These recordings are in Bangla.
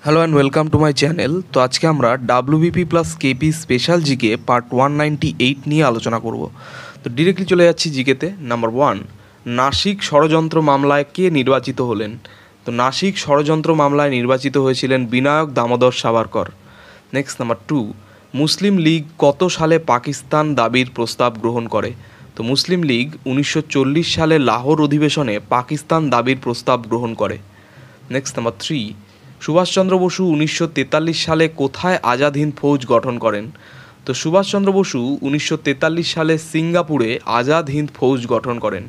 Hello and welcome to my channel. তো আজকে আমরা WBP plus KP special GK part 198 নিয়ে আলোচনা করব। তো ডিরেক্টলি চলে যাচ্ছি জিকেতে। নাম্বার 1, নাসিক ষড়যন্ত্র মামলায় কে নির্বাচিত হলেন? তো নাসিক ষড়যন্ত্র মামলায় নির্বাচিত হয়েছিলেন বিনায়ক দামোদর সাভারকর। নেক্সট নাম্বার 2, মুসলিম লীগ কত সালে পাকিস্তান দাবির প্রস্তাব গ্রহণ করে? তো মুসলিম লীগ 1940 সালে লাহোর অধিবেশনে পাকিস্তান দাবির প্রস্তাব গ্রহণ করে। নেক্সট নাম্বার 3, সুভাষচন্দ্র বসু 1943 সালে কোথায় আজাদ হিন্দ ফৌজ গঠন করেন? তো সুভাষচন্দ্র বসু 1943 সালে সিঙ্গাপুরে আজাদ হিন্দ ফৌজ গঠন করেন।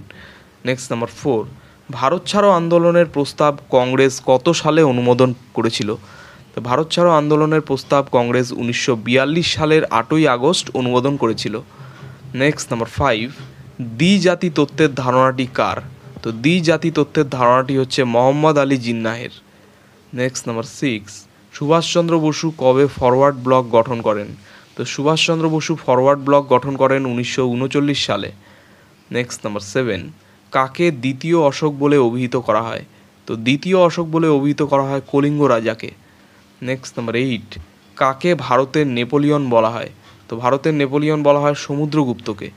নেক্সট নাম্বার 4, ভারত ছাড়ো আন্দোলনের প্রস্তাব কংগ্রেস কত সালে অনুমোদন করেছিল? তো ভারত ছাড়ো আন্দোলনের প্রস্তাব কংগ্রেস 1942 সালের 8ই আগস্ট অনুমোদন করেছিল। নেক্সট নাম্বার 5, দ্বিজাতি তত্ত্বের ধারণাটি কার? তো দ্বিজাতি তত্ত্বের ধারণাটি হচ্ছে মোহাম্মদ আলী জিন্নাহের। নেক্সট নাম্বার 6, সুভাষচন্দ্র বসু কবে ফরওয়ার্ড ব্লক গঠন করেন? তো সুভাষচন্দ্র বসু ফরওয়ার্ড ব্লক গঠন করেন 1939 সালে। নেক্সট নাম্বার 7, কাকে দ্বিতীয় অশোক বলে অভিহিত করা হয়? তো দ্বিতীয় অশোক বলে অভিহিত করা হয় কলিঙ্গ রাজাকে। নেক্সট নাম্বার 8, কাকে ভারতের নেপোলিয়ন বলা হয়? তো ভারতের নেপোলিয়ন বলা হয় সমুদ্রগুপ্তকে।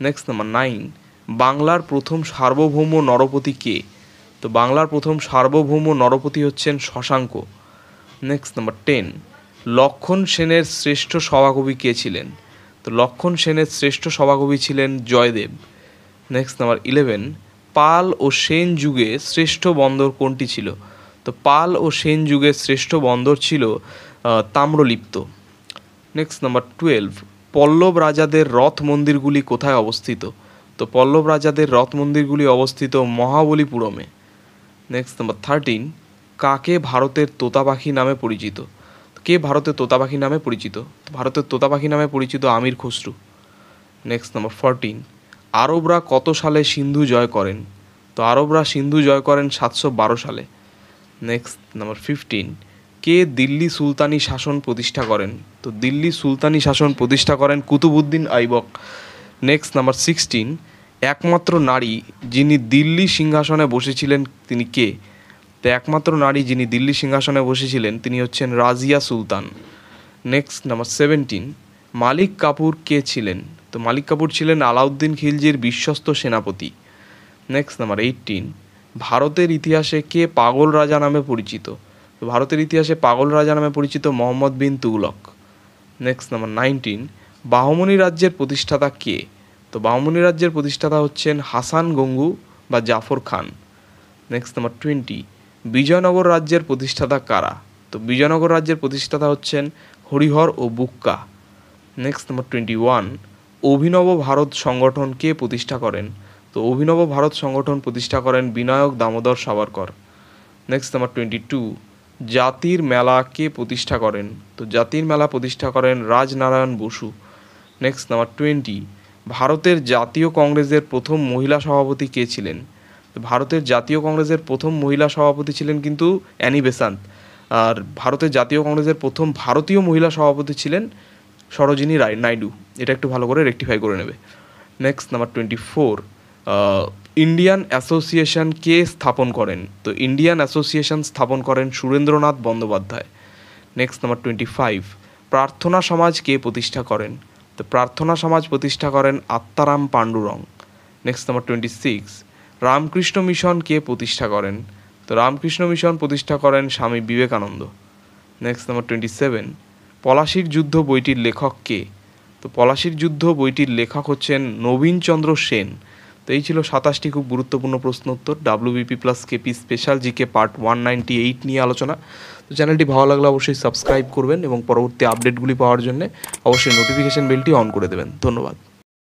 নেক্সট নাম্বার 9, বাংলার প্রথম সার্বভৌম নরপতি কে? তো বাংলার প্রথম সার্বভৌম নরপতি হচ্ছেন শশাঙ্ক। নেক্সট নাম্বার 10, লক্ষণ সেনের শ্রেষ্ঠ সভাকবি কে ছিলেন? তো লক্ষণ সেনের শ্রেষ্ঠ সভাকবি ছিলেন জয়দেব। নেক্সট নাম্বার 11, পাল ও সেন যুগে শ্রেষ্ঠ বন্দর কোনটি ছিল? তো পাল ও সেন যুগের শ্রেষ্ঠ বন্দর ছিল তাম্রলিপ্ত। নেক্সট নাম্বার 12, পল্লব রাজাদের রথ মন্দিরগুলি কোথায় অবস্থিত? তো পল্লব রাজাদের রথ মন্দিরগুলি অবস্থিত মহাবলীপুরমে। নেক্সট নাম্বার 13, কাকে ভারতের তোতা পাখি নামে পরিচিত? কে ভারতের তোতা পাখি নামে পরিচিত? ভারতের তোতা পাখি নামে পরিচিত আমির খসরু। নেক্সট নাম্বার 14, আরবরা কত সালে সিন্ধু জয় করেন? তো আরবরা সিন্ধু জয় করেন 712 সালে। নেক্সট নাম্বার 15, কে দিল্লি সুলতানি শাসন প্রতিষ্ঠা করেন? তো দিল্লি সুলতানি শাসন প্রতিষ্ঠা করেন কুতুবউদ্দিন আইবক। নেক্সট নাম্বার 16, একমাত্র নারী যিনি দিল্লি সিংহাসনে বসেছিলেন তিনি কে? তো একমাত্র নারী যিনি দিল্লি সিংহাসনে বসেছিলেন তিনি হচ্ছেন রাজিয়া সুলতান। নেক্সট নাম্বার 17, মালিক কাফুর কে ছিলেন? তো মালিক কাফুর ছিলেন আলাউদ্দিন খিলজির বিশ্বস্ত সেনাপতি। নেক্সট নাম্বার 18, ভারতের ইতিহাসে কে পাগল রাজা নামে পরিচিত? তো ভারতের ইতিহাসে পাগল রাজা নামে পরিচিত মোহাম্মদ বিন তুগলক। নেক্সট নাম্বার 19, বাহমনি রাজ্যের প্রতিষ্ঠাতা কে? তো বাহমনি রাজ্যের প্রতিষ্ঠাতা হচ্ছেন হাসান গঙ্গু বা জাফর খান। নেক্সট নাম্বার 20, বিজয়নগর রাজ্যের প্রতিষ্ঠাতা কারা? তো বিজয়নগর রাজ্যের প্রতিষ্ঠাতা হচ্ছেন হরিহর ও বুক্কা। নেক্সট নাম্বার 21, অভিনব ভারত সংগঠন কে প্রতিষ্ঠা করেন? তো অভিনব ভারত সংগঠন প্রতিষ্ঠা করেন বিনায়ক দামোদর সাভারকর। নেক্সট নাম্বার 22, জাতির মেলা কে প্রতিষ্ঠা করেন? তো জাতির মেলা প্রতিষ্ঠা করেন রাজনারায়ণ বসু। নেক্সট নাম্বার 20, ভারতের জাতীয় কংগ্রেসের প্রথম মহিলা সভাপতি কে ছিলেন? তো ভারতের জাতীয় কংগ্রেসের প্রথম মহিলা সভাপতি ছিলেন কিন্তু অ্যানি বেসান্ত। আর ভারতের জাতীয় কংগ্রেসের প্রথম ভারতীয় মহিলা সভাপতি ছিলেন সরোজিনী নাইডু। এটা একটু ভালো করে রেকটিফাই করে নেবে। নেক্সট নাম্বার 24, ইন্ডিয়ান অ্যাসোসিয়েশন কে স্থাপন করেন? তো ইন্ডিয়ান অ্যাসোসিয়েশন স্থাপন করেন সুরেন্দ্রনাথ বন্দ্যোপাধ্যায়। নেক্সট নাম্বার 25, প্রার্থনা সমাজ কে প্রতিষ্ঠা করেন? তো প্রার্থনা সমাজ প্রতিষ্ঠা করেন Atmaram Pandurang. Next number 26, Ramakrishna Mission কে প্রতিষ্ঠা করেন? তো রামকৃষ্ণ মিশন প্রতিষ্ঠা করেন স্বামী বিবেকানন্দ। নেক্সট নাম্বার 27, পলাশির যুদ্ধ বইটির লেখক কে? তো পলাশির যুদ্ধ বইটির লেখক হচ্ছেন নবীনচন্দ্র সেন। তো এই ছিল 27টি খুব গুরুত্বপূর্ণ প্রশ্ন উত্তর WBP plus KP special GK part 198 নিয়ে আলোচনা। তো চ্যানেলটি ভালো লাগলে অবশ্যই সাবস্ক্রাইব করবেন এবং পরবর্তী আপডেটগুলি পাওয়ার জন্য অবশ্যই নোটিফিকেশন বেলটি অন করে দেবেন। ধন্যবাদ।